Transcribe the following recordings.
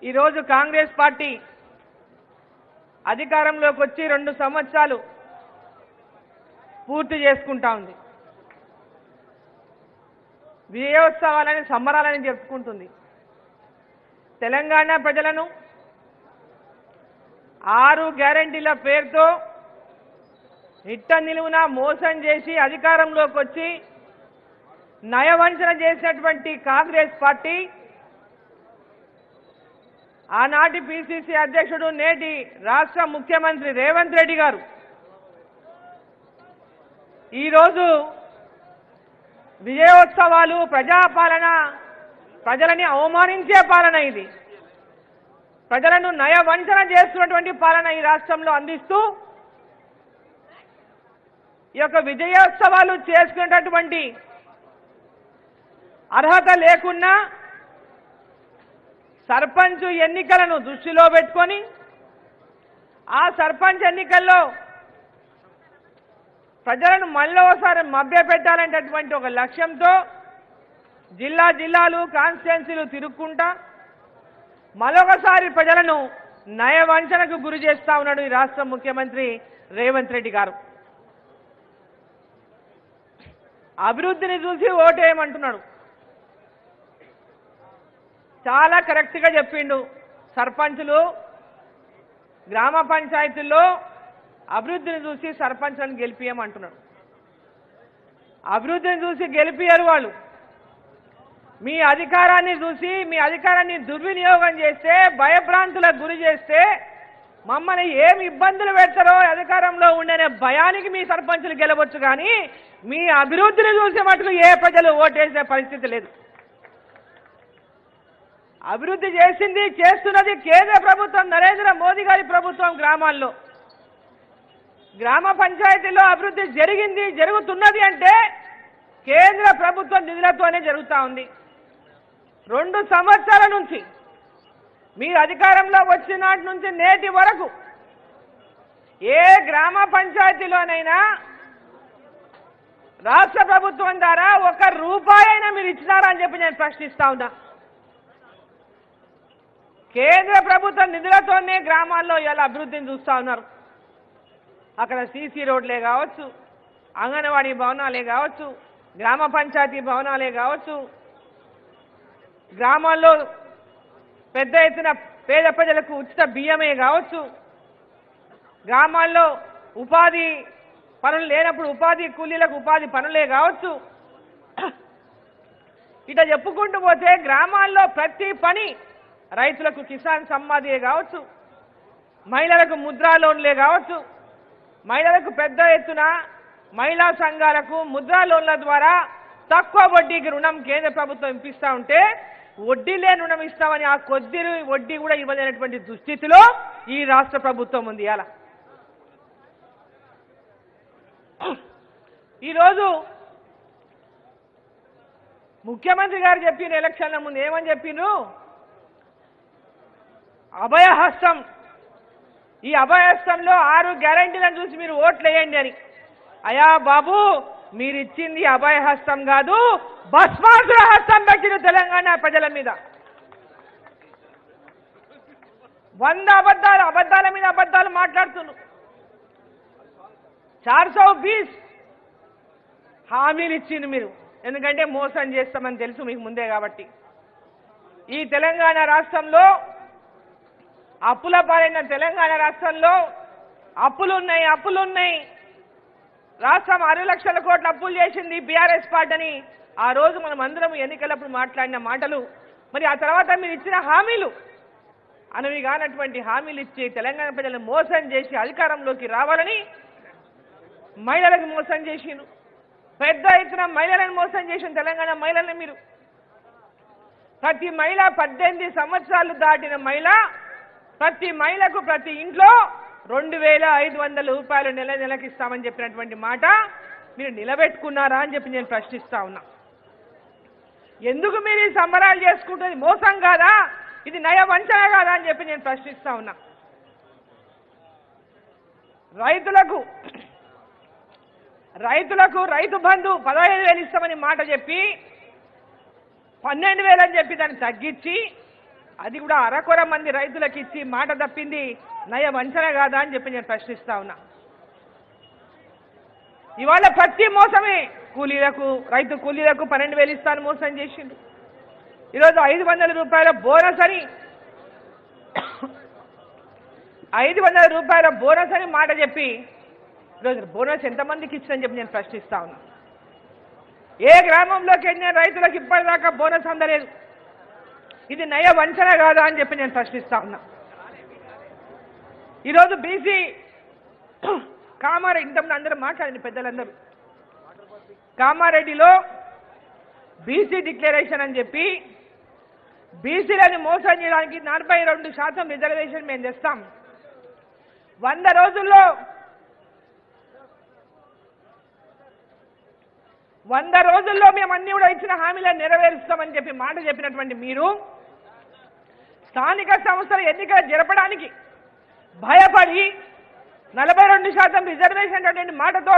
ఈరోజు కాంగ్రెస్ పార్టీ అధికారంలోకి వచ్చి 2 సంవత్సరాలు పూర్తి చేసుకుంటా ఉంది. విజయోత్సవాలని సంబరాలని చెప్పుకుంటుంది. తెలంగాణ ప్రజలను 6 గ్యారెంటీల పేరుతో నిట్ట నిలువున మోసం చేసి అధికారంలోకి వచ్చి నయవంచన చేసినటువంటి కాంగ్రెస్ పార్టీ ఆనాటి పిసిసి అధ్యక్షుడు నేటి రాష్ట్ర ముఖ్యమంత్రి రేవంత్ రెడ్డి గారు ఈరోజు విజయోత్సవాలు ప్రజాపాలన ప్రజలని అవమానించే పాలన, ఇది ప్రజలను నయవంచన చేస్తున్నటువంటి పాలన ఈ రాష్ట్రంలో అందిస్తూ ఈ యొక్క విజయోత్సవాలు చేసుకునేటటువంటి అర్హత లేకున్నా సర్పంచ్ ఎన్నికలను దృష్టిలో పెట్టుకొని ఆ సర్పంచ్ ఎన్నికల్లో ప్రజలను మళ్ళీ ఒకసారి మభ్యపెట్టాలనేటటువంటి ఒక లక్ష్యంతో జిల్లాలు కాన్స్టిట్యున్సీలు తిరుక్కుంటా మరొకసారి ప్రజలను నయవంచనకు గురి చేస్తా ఉన్నాడు ఈ రాష్ట్ర ముఖ్యమంత్రి రేవంత్ రెడ్డి గారు. అభివృద్ధిని చూసి ఓటేయమంటున్నాడు. చాలా కరెక్ట్గా చెప్పిండు. సర్పంచులు గ్రామ పంచాయతీల్లో అభివృద్ధిని చూసి సర్పంచ్లను గెలిపియమంటున్నాడు. అభివృద్ధిని చూసి గెలిపియరు వాళ్ళు. మీ అధికారాన్ని చూసి మీ అధికారాన్ని దుర్వినియోగం చేస్తే భయభ్రాంతులకు గురి చేస్తే మమ్మల్ని ఏం ఇబ్బందులు పెడతారో అధికారంలో ఉండేనే భయానికి మీ సర్పంచులు గెలవచ్చు, కానీ మీ అభివృద్ధిని చూసి మటుకు ఏ ప్రజలు ఓటేసే పరిస్థితి లేదు. అభివృద్ధి చేసింది చేస్తున్నది కేంద్ర ప్రభుత్వం, నరేంద్ర మోదీ గారి ప్రభుత్వం. గ్రామాల్లో గ్రామ పంచాయతీల్లో అభివృద్ధి జరిగింది జరుగుతున్నది అంటే కేంద్ర ప్రభుత్వం నిధులతోనే జరుగుతూ ఉంది. 2 సంవత్సరాల నుంచి మీరు అధికారంలో వచ్చిన నాటి నుంచి నేటి వరకు ఏ గ్రామ పంచాయతీలోనైనా రాష్ట్ర ప్రభుత్వం ద్వారా 1 రూపాయి అయినా మీరు ఇచ్చినారా అని చెప్పి నేను ప్రశ్నిస్తా ఉన్నా. కేంద్ర ప్రభుత్వ నిధులతోనే గ్రామాల్లో ఇలా అభివృద్ధిని చూస్తూ ఉన్నారు. అక్కడ సీసీ రోడ్లే కావచ్చు, అంగన్వాడీ భవనాలే కావచ్చు, గ్రామ పంచాయతీ భవనాలే కావచ్చు, గ్రామాల్లో పెద్ద ఎత్తున పేద ప్రజలకు ఉచిత బియ్యమే కావచ్చు, గ్రామాల్లో ఉపాధి పనులు లేనప్పుడు ఉపాధి కూలీలకు ఉపాధి పనులే కావచ్చు. ఇట్లా చెప్పుకుంటూ పోతే గ్రామాల్లో ప్రతి పని, రైతులకు కిసాన్ సమ్మాదే కావచ్చు, మహిళలకు ముద్రా లోన్లే కావచ్చు, మహిళలకు పెద్ద ఎత్తున మహిళా సంఘాలకు ముద్రా లోన్ల ద్వారా తక్కువ వడ్డీకి రుణం కేంద్ర ప్రభుత్వం ఇప్పిస్తూ ఉంటే వడ్డీ లేని రుణం ఇస్తామని ఆ కొద్ది వడ్డీ కూడా ఇవ్వలేనటువంటి దుస్థితిలో ఈ రాష్ట్ర ప్రభుత్వం ఉంది. అలా ఈరోజు ముఖ్యమంత్రి గారు చెప్పిన ఎలక్షన్ల ముందు ఏమని చెప్పిండ్రు? అభయహస్తం, ఈ అభయహస్తంలో 6 గ్యారెంటీలను చూసి మీరు ఓట్లు వేయండి అని. అయ్యా బాబు, మీరు ఇచ్చింది అభయహస్తం కాదు, భస్మాసుర హస్తం పెట్టిన తెలంగాణ ప్రజల మీద. 100 అబద్ధాల మీద అబద్ధాలు మాట్లాడుతున్నారు. 420 హామీలు ఇచ్చింది మీరు, ఎందుకంటే మోసం చేస్తామని తెలుసు మీకు ముందే కాబట్టి. ఈ తెలంగాణ రాష్ట్రంలో అప్పుల పాలైన తెలంగాణ రాష్ట్రంలో అప్పులున్నాయి. రాష్ట్రం 6 లక్షల కోట్ల అప్పులు చేసింది బీఆర్ఎస్ పార్టీ అని ఆ రోజు మనం అందరం ఎన్నికలప్పుడు మాట్లాడిన మాటలు. మరి ఆ తర్వాత మీరు ఇచ్చిన హామీలు అనవి కానటువంటి హామీలు ఇచ్చి తెలంగాణ ప్రజలను మోసం చేసి అధికారంలోకి రావాలని మహిళలకు మోసం చేసిండ్రు. పెద్ద ఎత్తున మహిళలను మోసం చేసిన తెలంగాణ మహిళలను మీరు. ప్రతి మహిళ 18 సంవత్సరాలు దాటిన మహిళ, ప్రతి మహిళకు ప్రతి ఇంట్లో 2500 రూపాయలు నెలకి ఇస్తామని చెప్పినటువంటి మాట మీరు నిలబెట్టుకున్నారా అని చెప్పి నేను ప్రశ్నిస్తా ఉన్నా. ఎందుకు మీరు ఈ సంబరాలు చేసుకుంటుంది? మోసం కాదా? ఇది నయవంచన కాదా అని చెప్పి నేను ప్రశ్నిస్తా ఉన్నా. రైతులకు రైతు బంధు 15,000 ఇస్తామని మాట చెప్పి 12,000 అని చెప్పి దాన్ని తగ్గించి అది కూడా అరకొర మంది రైతులకు ఇచ్చి మాట తప్పింది నయ వంచన కాదా అని చెప్పి నేను ప్రశ్నిస్తా ఉన్నా. ఇవాళ ప్రతి మోసమే కూలీలకు రైతు కూలీలకు 12,000 ఇస్తాను మోసం చేసిండు. ఈరోజు 500 రూపాయల బోనస్ అని 500 రూపాయల బోనస్ అని మాట చెప్పి ఈరోజు బోనస్ ఎంతమందికి ఇచ్చిందని చెప్పి నేను ప్రశ్నిస్తా ఉన్నా. ఏ గ్రామంలోకి వెళ్ళిన రైతులకు ఇప్పటిదాకా బోనస్ అందలేదు. ఇది నయ వంచన కాదా అని చెప్పి నేను ప్రశ్నిస్తా ఉన్నా. ఈరోజు బీసీ కామారెడ్డి ఇంతమంది అందరూ మాట్లాడండి పెద్దలందరూ. కామారెడ్డిలో బీసీ డిక్లరేషన్ అని చెప్పి బీసీలను మోసం చేయడానికి 42% రిజర్వేషన్ మేము తెస్తాం. 100 రోజుల్లో మేము అన్ని కూడా ఇచ్చిన హామీలను నెరవేరుస్తామని చెప్పి మాట చెప్పినటువంటి మీరు స్థానిక సంస్థల ఎన్నికలు జరపడానికి భయపడి 42% రిజర్వేషన్ అనేటువంటి మాటతో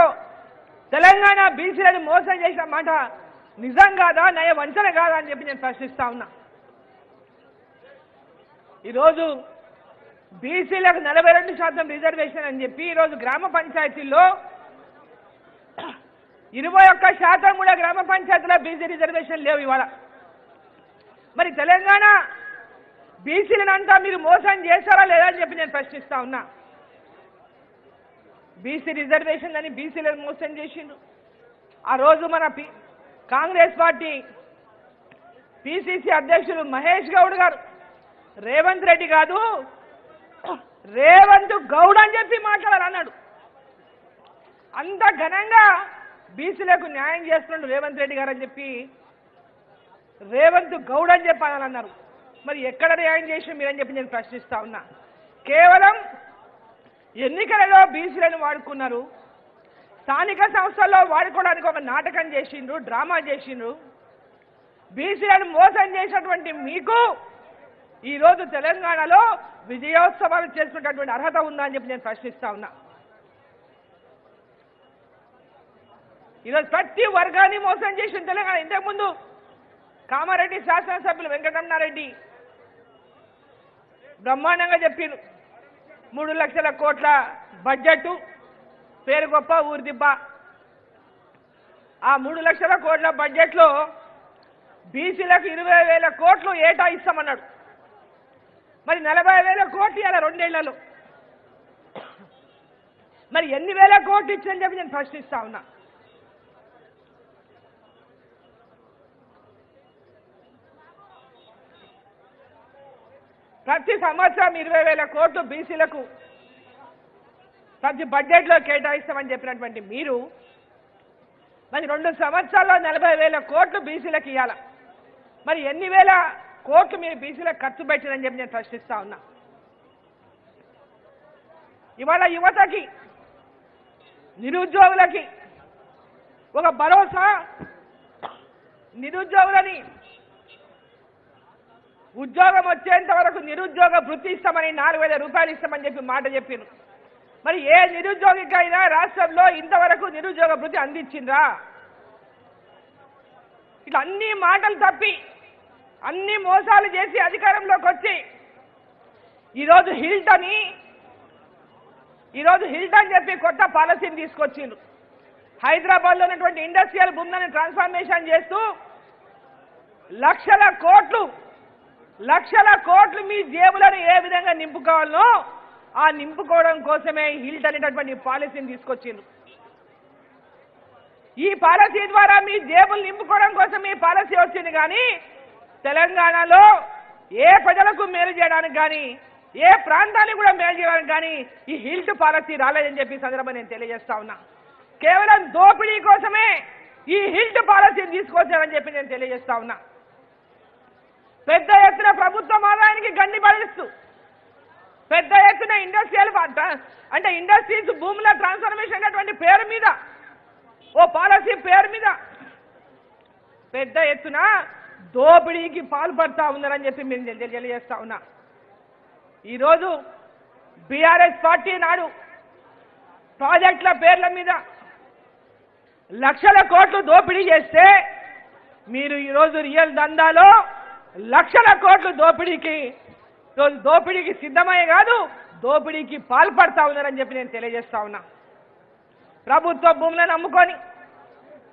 తెలంగాణ బీసీలను మోసం చేసిన మాట నిజం కాదా నయ వంచన కాదా అని చెప్పి నేను ప్రశ్నిస్తా ఉన్నా. ఈరోజు బీసీలకు 42% రిజర్వేషన్ అని చెప్పి ఈరోజు గ్రామ పంచాయతీల్లో 21% కూడా గ్రామ పంచాయతీలో బీసీ రిజర్వేషన్ లేవు ఇవాళ. మరి తెలంగాణ బీసీలను అంతా మీరు మోసం చేస్తారా లేదా అని చెప్పి నేను ప్రశ్నిస్తా ఉన్నా. బీసీ రిజర్వేషన్లని బీసీలను మోసం చేసిండ్రు. ఆ రోజు మన కాంగ్రెస్ పార్టీ పిసిసి అధ్యక్షులు మహేష్ గౌడ్ గారు రేవంత్ రెడ్డి కాదు రేవంత్ గౌడ్ అని చెప్పి మాట్లాడాలన్నాడు. అంత ఘనంగా బీసీలకు న్యాయం చేస్తున్నాడు రేవంత్ రెడ్డి గారు అని చెప్పి రేవంత్ గౌడ్ అని చెప్పాలన్నారు. మరి ఎక్కడ న్యాయం చేసి మీరని చెప్పి నేను ప్రశ్నిస్తా ఉన్నా. కేవలం ఎన్నికలలో బీసీలను వాడుకున్నారు. స్థానిక సంస్థల్లో వాడుకోవడానికి ఒక నాటకం చేసిండ్రు, డ్రామా చేసిండ్రు. బీసీలను మోసం చేసినటువంటి మీకు ఈరోజు తెలంగాణలో విజయోత్సవాలు చేసుకునేటటువంటి అర్హత ఉందా అని చెప్పి నేను ప్రశ్నిస్తా ఉన్నా. ఈరోజు ప్రతి వర్గాన్ని మోసం చేసిన తెలంగాణ. ఇంతకుముందు కామారెడ్డి శాసనసభ్యులు వెంకటరమణారెడ్డి బ్రహ్మాండంగా చెప్పిండ్రు. 3 లక్షల కోట్ల బడ్జెట్, పేరు గొప్ప ఊరి దిబ్బ. ఆ 3 లక్షల కోట్ల బడ్జెట్లో బీసీలకు 20,000 కోట్లు ఏటా ఇస్తామన్నాడు. మరి 40,000 కోట్లు ఇలా 2 ఏళ్లలో మరి ఎన్ని వేల కోట్లు ఇచ్చిందని చెప్పి నేను ప్రశ్నిస్తా ఉన్నా. ప్రతి సంవత్సరం 20,000 కోట్లు బీసీలకు ప్రతి బడ్జెట్లో కేటాయిస్తామని చెప్పినటువంటి మీరు మరి 2 సంవత్సరాల్లో 40,000 కోట్లు బీసీలకు ఇవ్వాల. మరి ఎన్ని వేల కోట్లు మీరు బీసీలకు ఖర్చు పెట్టారని చెప్పి నేను ప్రశ్నిస్తా ఉన్నా. ఇవాళ యువతకి నిరుద్యోగులకి ఒక భరోసా, నిరుద్యోగులని ఉద్యోగం వచ్చేంత వరకు నిరుద్యోగ భృతి ఇస్తామని 4,000 రూపాయలు ఇస్తామని చెప్పి మాట చెప్పారు. మరి ఏ నిరుద్యోగికైనా రాష్ట్రంలో ఇంతవరకు నిరుద్యోగ భృతి అందించిందా? ఇట్లా అన్ని మాటలు తప్పి అన్ని మోసాలు చేసి అధికారంలోకి వచ్చి ఈరోజు హిల్టన్ చెప్పి కొత్త పాలసీని తీసుకొచ్చిండ్రు. హైదరాబాద్లో ఉన్నటువంటి ఇండస్ట్రియల్ భూములను ట్రాన్స్ఫర్మేషన్ చేస్తూ లక్షల కోట్లు మీ జేబులను ఏ విధంగా నింపుకోవాలో ఆ నింపుకోవడం కోసమే హిల్ట్ అనేటటువంటి పాలసీని తీసుకొచ్చిండ్రు. ఈ పాలసీ ద్వారా మీ జేబులు నింపుకోవడం కోసం ఈ పాలసీ వచ్చింది. కానీ తెలంగాణలో ఏ ప్రజలకు మేలు చేయడానికి కానీ ఏ ప్రాంతానికి కూడా మేలు చేయడానికి కానీ ఈ హిల్ట్ పాలసీ రాలేదని చెప్పి సందర్భంగా నేను తెలియజేస్తా ఉన్నా. కేవలం దోపిడీ కోసమే ఈ హిల్ట్ పాలసీని తీసుకొచ్చారని చెప్పి నేను తెలియజేస్తా ఉన్నా. పెద్ద ఎత్తున ప్రభుత్వం ఆదాయానికి గండి పడిస్తూ పెద్ద ఎత్తున ఇండస్ట్రీస్ భూముల ట్రాన్స్ఫర్మేషన్ అనేటువంటి పేరు మీద ఓ పాలసీ పేరు మీద పెద్ద ఎత్తున దోపిడీకి పాల్పడతా ఉన్నారని చెప్పి నేను తెలియజేస్తా ఉన్నా. ఈరోజు బీఆర్ఎస్ పార్టీ నాడు ప్రాజెక్టుల పేర్ల మీద లక్షల కోట్లు దోపిడీ చేస్తే మీరు ఈరోజు రియల్ దందాలో లక్షల కోట్లు దోపిడీకి రోజు దోపిడీకి సిద్ధమయ్యే కాదు దోపిడీకి పాల్పడతా ఉన్నారని చెప్పి నేను తెలియజేస్తా ఉన్నా. ప్రభుత్వ భూములను అమ్ముకొని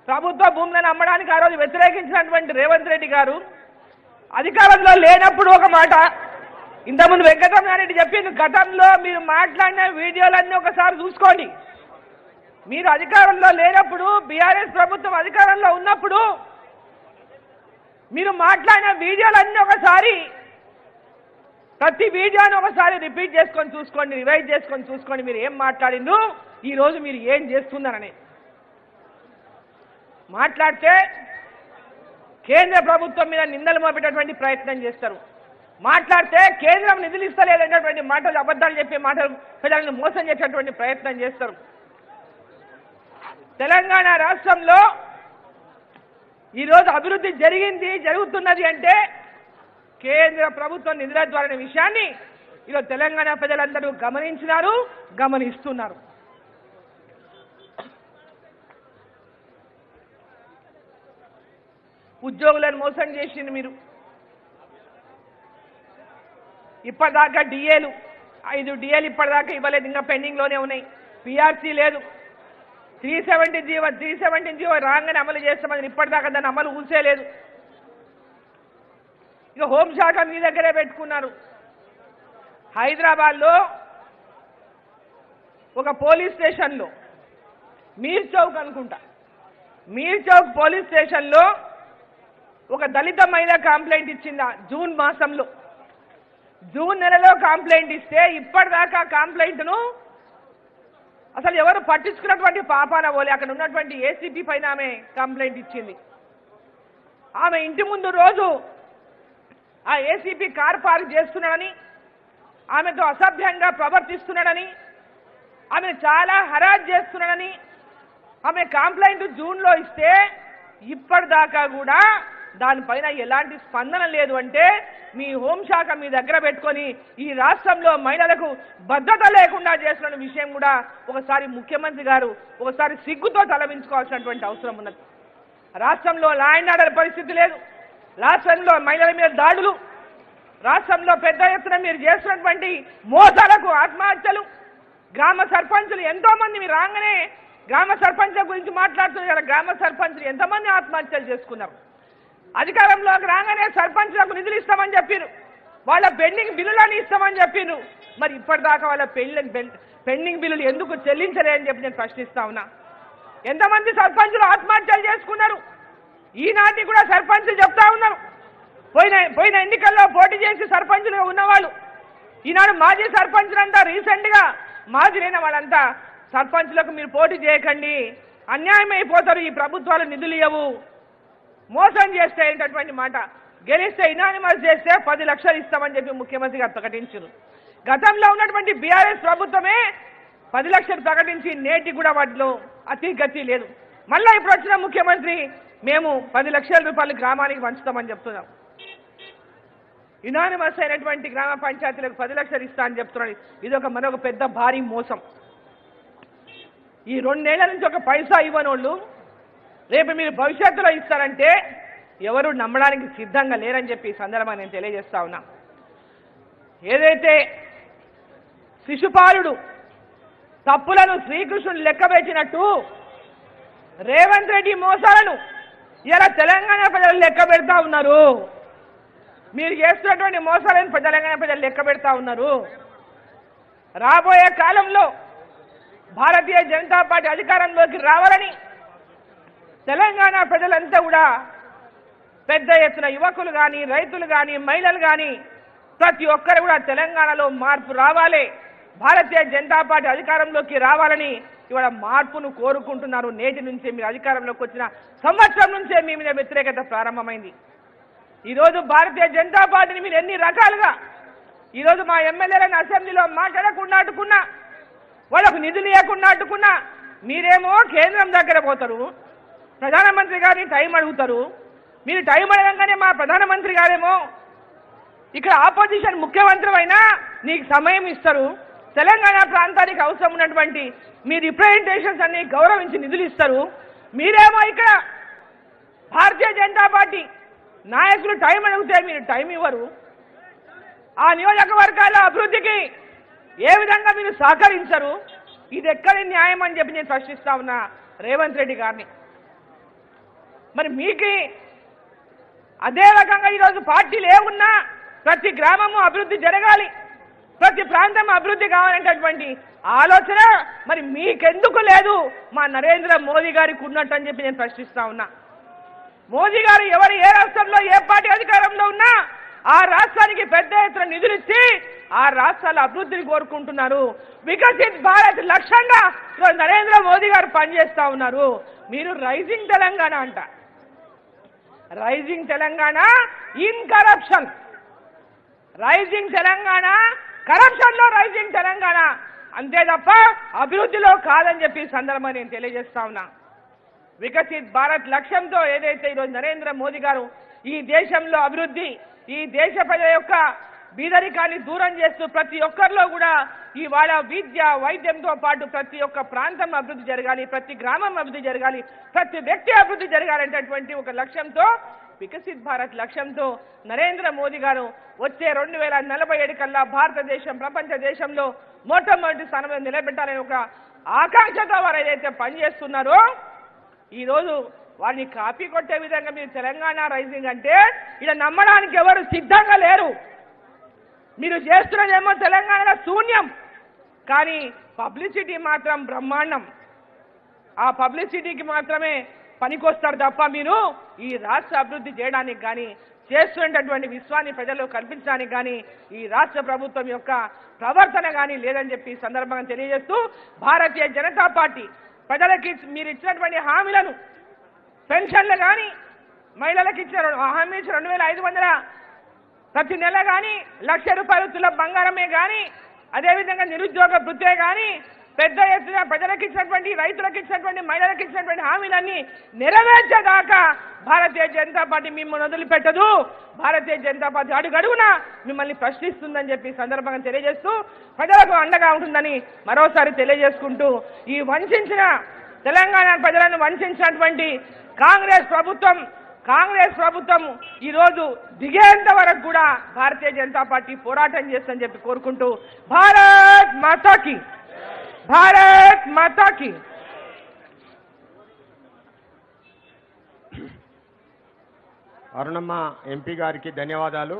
ప్రభుత్వ భూములను అమ్మడానికి ఆ రోజు వ్యతిరేకించినటువంటి రేవంత్ రెడ్డి గారు అధికారంలో లేనప్పుడు ఒక మాట, ఇంతకుముందు వెంకటరమణారెడ్డి చెప్పింది, గతంలో మీరు మాట్లాడిన వీడియోలన్నీ ఒకసారి చూసుకోండి. మీరు అధికారంలో లేనప్పుడు బీఆర్ఎస్ ప్రభుత్వం అధికారంలో ఉన్నప్పుడు మీరు మాట్లాడిన వీడియోలన్నీ ఒకసారి ప్రతి వీడియోని ఒకసారి రిపీట్ చేసుకొని చూసుకోండి, రివైజ్ చేసుకొని చూసుకోండి. మీరు ఏం మాట్లాడిండ్రు, ఈరోజు మీరు ఏం చేస్తున్నారని మాట్లాడితే కేంద్ర ప్రభుత్వం మీద నిందలు మోపేటటువంటి ప్రయత్నం చేస్తారు. మాట్లాడితే కేంద్రం నిధులు ఇస్తలేదనేటువంటి మాటలు, అబద్ధాలు చెప్పే మాటలు, ప్రజలను మోసం చేసేటువంటి ప్రయత్నం చేస్తారు. తెలంగాణ రాష్ట్రంలో ఈరోజు అభివృద్ధి జరుగుతున్నది అంటే కేంద్ర ప్రభుత్వం నిధుల ద్వారా విషయాన్ని ఈరోజు తెలంగాణ ప్రజలందరూ గమనించినారు, గమనిస్తున్నారు. ఉద్యోగులను మోసం చేసింది మీరు. ఇప్పటిదాకా డిఏలు 5 డిఏలు ఇప్పటిదాకా ఇవ్వలేదు, ఇంకా పెండింగ్లోనే ఉన్నాయి. పిఆర్సీ లేదు. 370 జీవో రాగానే అమలు చేస్తామని ఇప్పటిదాకా దాన్ని అమలు ఊసేలేదు. ఇక హోంశాఖ మీ దగ్గరే పెట్టుకున్నారు. హైదరాబాద్లో ఒక పోలీస్ స్టేషన్లో మీర్ చౌక్ అనుకుంటా, మీర్ చౌక్ పోలీస్ స్టేషన్లో ఒక దళిత మహిళ కంప్లైంట్ ఇచ్చిందా జూన్ నెలలో కంప్లైంట్ ఇస్తే ఇప్పటిదాకా కంప్లైంట్ను అసలు ఎవరు పట్టించుకున్నటువంటి పాపాన పోలే. అక్కడ ఉన్నటువంటి ఏసీపీ పైన ఆమె కంప్లైంట్ ఇచ్చింది. ఆమె ఇంటి ముందు రోజు ఆ ఏసీపీ కార్ పార్క్ చేస్తున్నాడని, ఆమెతో అసభ్యంగా ప్రవర్తిస్తున్నాడని, ఆమె చాలా హరాజ్ చేస్తున్నాడని ఆమె కంప్లైంట్ జూన్లో ఇస్తే ఇప్పటిదాకా కూడా దానిపైన ఎలాంటి స్పందన లేదు. అంటే మీ హోంశాఖ మీ దగ్గర పెట్టుకొని ఈ రాష్ట్రంలో మహిళలకు భద్రత లేకుండా చేస్తున్న విషయం కూడా ఒకసారి ముఖ్యమంత్రి గారు ఒకసారి సిగ్గుతో తలవించుకోవాల్సినటువంటి అవసరం ఉన్నది. రాష్ట్రంలో లా అండ్ ఆర్డర్ పరిస్థితి లేదు. రాష్ట్రంలో మహిళల మీద దాడులు, రాష్ట్రంలో పెద్ద ఎత్తున మీరు చేస్తున్నటువంటి మోసాలకు ఆత్మహత్యలు, గ్రామ సర్పంచులు ఎంతో మంది మీరు రాగానే గ్రామ సర్పంచుల గురించి మాట్లాడుతున్నారు కదా, గ్రామ సర్పంచులు ఎంతమంది ఆత్మహత్యలు చేసుకున్నారు. అధికారంలోకి రాగానే సర్పంచులకు నిధులు ఇస్తామని చెప్పారు, వాళ్ళ పెండింగ్ బిల్లులని ఇస్తామని చెప్పారు. మరి ఇప్పటిదాకా వాళ్ళ పెండింగ్ బిల్లులు ఎందుకు చెల్లించలేదని చెప్పి నేను ప్రశ్నిస్తా ఉన్నా. ఎంతమంది సర్పంచులు ఆత్మహత్యలు చేసుకున్నారు ఈనాటి కూడా సర్పంచులు చెప్తా ఉన్నారు. పోయిన ఎన్నికల్లో పోటీ చేసి సర్పంచులుగా ఉన్నవాళ్ళు ఈనాడు మాజీ సర్పంచులంతా రీసెంట్గా మాజీ లేని వాళ్ళంతా సర్పంచులకు మీరు పోటీ చేయకండి, అన్యాయం అయిపోతారు, ఈ ప్రభుత్వాలు నిధులు ఇవ్వవు, మోసం చేస్తే ఏంటటువంటి మాట, గెలిస్తే ఇనానిమస్ చేస్తే 10 లక్షలు ఇస్తామని చెప్పి ముఖ్యమంత్రి గారు ప్రకటించారు. గతంలో ఉన్నటువంటి బీఆర్ఎస్ ప్రభుత్వమే 10 లక్షలు ప్రకటించి నేటి కూడా వాటిలో అతి గతి లేదు. మళ్ళీ ఇప్పుడు వచ్చిన ముఖ్యమంత్రి మేము 10 లక్షల రూపాయలు గ్రామానికి పంచుతామని చెప్తున్నాం. ఇనానిమస్ అయినటువంటి గ్రామ పంచాయతీలకు 10 లక్షలు ఇస్తా అని చెప్తున్నాడు. ఇది మరొక పెద్ద భారీ మోసం. ఈ 2 ఏళ్ల నుంచి ఒక పైసా ఇవ్వనోళ్ళు రేపు మీరు భవిష్యత్తులో ఇస్తారంటే ఎవరు నమ్మడానికి సిద్ధంగా లేరని చెప్పి ఈ సందర్భంగా నేను తెలియజేస్తా ఉన్నా. ఏదైతే శిశుపాలుడు తప్పులను శ్రీకృష్ణుడు లెక్కబెట్టినట్టు రేవంత్ రెడ్డి మోసాలను ఇలా తెలంగాణ ప్రజలు లెక్క పెడతా ఉన్నారు. మీరు చేస్తున్నటువంటి మోసాలను తెలంగాణ ప్రజలు లెక్క పెడతా ఉన్నారు. రాబోయే కాలంలో భారతీయ జనతా పార్టీ అధికారంలోకి రావాలని తెలంగాణ ప్రజలంతా కూడా పెద్ద ఎత్తున యువకులు కానీ, రైతులు కానీ, మహిళలు కానీ ప్రతి ఒక్కరు కూడా తెలంగాణలో మార్పు రావాలి, భారతీయ జనతా పార్టీ అధికారంలోకి రావాలని ఇవాళ మార్పును కోరుకుంటున్నారు. నేటి నుంచే మీరు అధికారంలోకి వచ్చిన సంవత్సరం నుంచే మీ మీద వ్యతిరేకత ప్రారంభమైంది. ఈరోజు భారతీయ జనతా పార్టీని మీరు ఎన్ని రకాలుగా ఈరోజు మా ఎమ్మెల్యేలను అసెంబ్లీలో మాట్లాడకుండా అడ్డుకున్నా, వాళ్ళకు నిధులు ఇవ్వకుండా అడ్డుకున్నా, మీరేమో కేంద్రం దగ్గర పోతారు, ప్రధానమంత్రి గారిని టైం అడుగుతారు. మీరు టైం అడగంగానే మా ప్రధానమంత్రి గారేమో ఇక్కడ ఆపోజిషన్ ముఖ్యమంత్రి అయినా నీకు సమయం ఇస్తారు, తెలంగాణ ప్రాంతానికి అవసరం ఉన్నటువంటి మీ రిప్రజెంటేషన్స్ అన్ని గౌరవించి నిధులు ఇస్తారు. మీరేమో ఇక్కడ భారతీయ జనతా పార్టీ నాయకులు టైం అడిగితే మీరు టైం ఇవ్వరు. ఆ నియోజకవర్గాల అభివృద్ధికి ఏ విధంగా మీరు సహకరించరు. ఇది ఎక్కడి న్యాయం అని చెప్పి నేను ప్రశ్నిస్తా ఉన్నా రేవంత్ రెడ్డి గారిని. మరి మీకు అదే రకంగా ఈరోజు పార్టీలు ఏమున్నా ప్రతి గ్రామము అభివృద్ధి జరగాలి, ప్రతి ప్రాంతం అభివృద్ధి కావాలనేటటువంటి ఆలోచన మరి మీకెందుకు లేదు? మా నరేంద్ర మోదీ గారికి ఉన్నట్టు అని చెప్పి నేను ప్రశ్నిస్తా ఉన్నా. మోదీ గారు ఎవరు ఏ రాష్ట్రంలో ఏ పార్టీ అధికారంలో ఉన్నా ఆ రాష్ట్రానికి పెద్ద ఎత్తున నిధులు ఇచ్చి ఆ రాష్ట్రాల అభివృద్ధిని కోరుకుంటున్నారు. వికసిత్ భారత్ లక్ష్యంగా నరేంద్ర మోదీ గారు పనిచేస్తా ఉన్నారు. మీరు రైజింగ్ తెలంగాణ అంట. Rising Telangana in corruption, rising Telangana corruption లో రైజింగ్ తెలంగాణ, అంతే తప్ప అభివృద్ధిలో కాదని చెప్పి సందర్భంగా నేను తెలియజేస్తా ఉన్నా. వికసిత్ భారత్ లక్ష్యంతో ఏదైతే ఈరోజు నరేంద్ర మోదీ గారు ఈ దేశంలో అభివృద్ధి, ఈ దేశ ప్రజల యొక్క బీదరికాన్ని దూరం చేస్తూ ప్రతి ఒక్కరిలో కూడా ఇవాళ విద్య వైద్యంతో పాటు ప్రతి ఒక్క ప్రాంతం అభివృద్ధి జరగాలి, ప్రతి గ్రామం అభివృద్ధి జరగాలి, ప్రతి వ్యక్తి అభివృద్ధి జరగాలనేటటువంటి ఒక లక్ష్యంతో వికసిత్ భారత్ లక్ష్యంతో నరేంద్ర మోదీ గారు వచ్చే 2047 కల్లా భారతదేశం ప్రపంచ దేశంలో మొట్టమొదటి స్థానంలో నిలబెట్టాలని ఒక ఆకాంక్షతో వారు ఏదైతే పనిచేస్తున్నారో ఈరోజు వారిని కాపీ కొట్టే విధంగా మీరు తెలంగాణ రైజింగ్ అంటే ఇలా నమ్మడానికి ఎవరు సిద్ధంగా లేరు. మీరు చేస్తున్నదేమో తెలంగాణలో శూన్యం, కానీ పబ్లిసిటీ మాత్రం బ్రహ్మాండం. ఆ పబ్లిసిటీకి మాత్రమే పనికొస్తారు తప్ప మీరు ఈ రాష్ట్ర అభివృద్ధి చేయడానికి కానీ చేస్తున్నటువంటి విశ్వాన్ని ప్రజల్లో కల్పించడానికి కానీ ఈ రాష్ట్ర ప్రభుత్వం యొక్క ప్రవర్తన కానీ లేదని చెప్పి సందర్భంగా తెలియజేస్తూ భారతీయ జనతా పార్టీ ప్రజలకి మీరు ఇచ్చినటువంటి హామీలను పెన్షన్లు కానీ మహిళలకు ఇచ్చిన హామీ 2500 ప్రతి నెల కానీ ₹1,00,000 తుల బంగారమే కానీ అదేవిధంగా నిరుద్యోగ భృతే కానీ పెద్ద ఎత్తున ప్రజలకు ఇచ్చినటువంటి రైతులకు ఇచ్చినటువంటి మహిళలకు ఇచ్చినటువంటి హామీలన్నీ నెరవేర్చేదాకా భారతీయ జనతా పార్టీ మిమ్మల్ని వదిలిపెట్టదు. భారతీయ జనతా పార్టీ అడుగడుగునా మిమ్మల్ని ప్రశ్నిస్తుందని చెప్పి సందర్భంగా తెలియజేస్తూ ప్రజలకు అండగా ఉంటుందని మరోసారి తెలియజేసుకుంటూ ఈ వంచిన తెలంగాణ ప్రజలను వంచినటువంటి కాంగ్రెస్ ప్రభుత్వం ఈ రోజు దిగేంత వరకు కూడా భారతీయ జనతా పార్టీ పోరాటం చేస్తుందని చెప్పి కోరుకుంటూ భారత్ మాతాకి అరుణమ్మ ఎంపీ గారికి ధన్యవాదాలు.